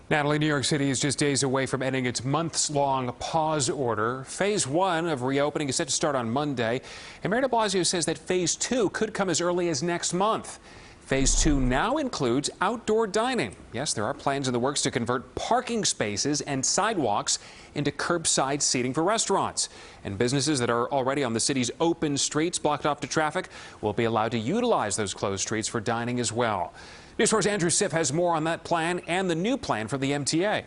Natalie, New York City is just days away from ending its months-long pause order. Phase 1 of reopening is set to start on Monday, and Mayor de Blasio says that Phase 2 could come as early as next month. Phase 2 now includes outdoor dining. Yes, there are plans in the works to convert parking spaces and sidewalks into curbside seating for restaurants. And businesses that are already on the city's open streets blocked off to traffic will be allowed to utilize those closed streets for dining as well. News 4's Andrew Siff has more on that plan and the new plan for the MTA.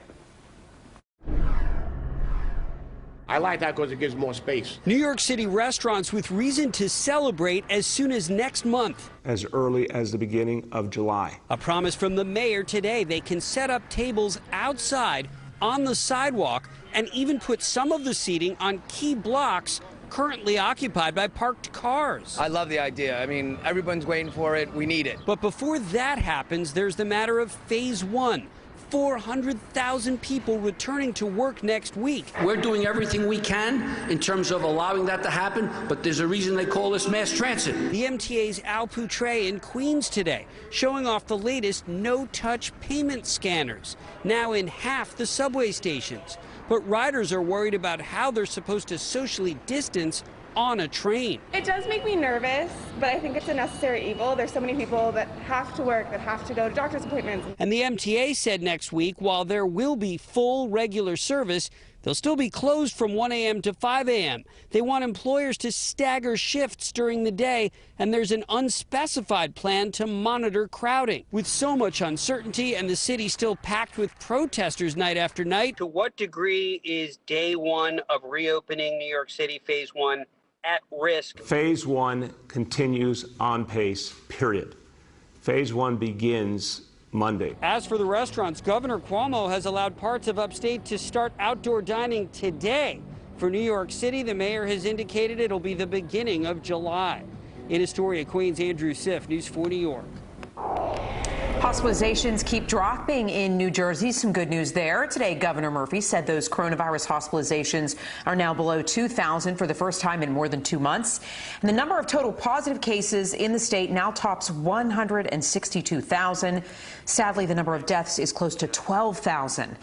I like that because it gives more space. New York City restaurants with reason to celebrate as soon as next month. As early as the beginning of July. A promise from the mayor today. They can set up tables outside on the sidewalk and even put some of the seating on key blocks currently occupied by parked cars. I love the idea. I mean, everyone's waiting for it. We need it. But before that happens, there's the matter of Phase 1. 400,000 people returning to work next week. We're doing everything we can in terms of allowing that to happen, but there's a reason they call this mass transit. The MTA's Al Poutre in Queens today, showing off the latest no-touch payment scanners, now in half the subway stations. But riders are worried about how they're supposed to socially distance on a train. It does make me nervous, but I think it's a necessary evil. There's so many people that have to work, that have to go to doctor's appointments. And the MTA said next week, while there will be full regular service, they'll still be closed from 1 a.m. to 5 a.m. They want employers to stagger shifts during the day, and there's an unspecified plan to monitor crowding. With so much uncertainty and the city still packed with protesters night after night, to what degree is day one of reopening New York City Phase 1 at risk? Phase 1 continues on pace, period. Phase 1 begins Monday. As for the restaurants, Governor Cuomo has allowed parts of upstate to start outdoor dining today. For New York City, the mayor has indicated it'll be the beginning of July. In Astoria, Queens, Andrew Siff, News 4 New York. Hospitalizations keep dropping in New Jersey. Some good news there. Today, Governor Murphy said those coronavirus hospitalizations are now below 2,000 for the first time in more than 2 months. And the number of total positive cases in the state now tops 162,000. Sadly, the number of deaths is close to 12,000.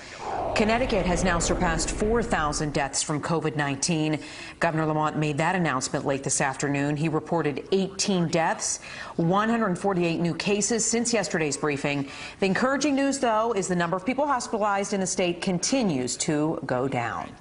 Connecticut has now surpassed 4,000 deaths from COVID-19. Governor Lamont made that announcement late this afternoon. He reported 18 deaths, 148 new cases since yesterday's briefing. The encouraging news, though, is the number of people hospitalized in the state continues to go down.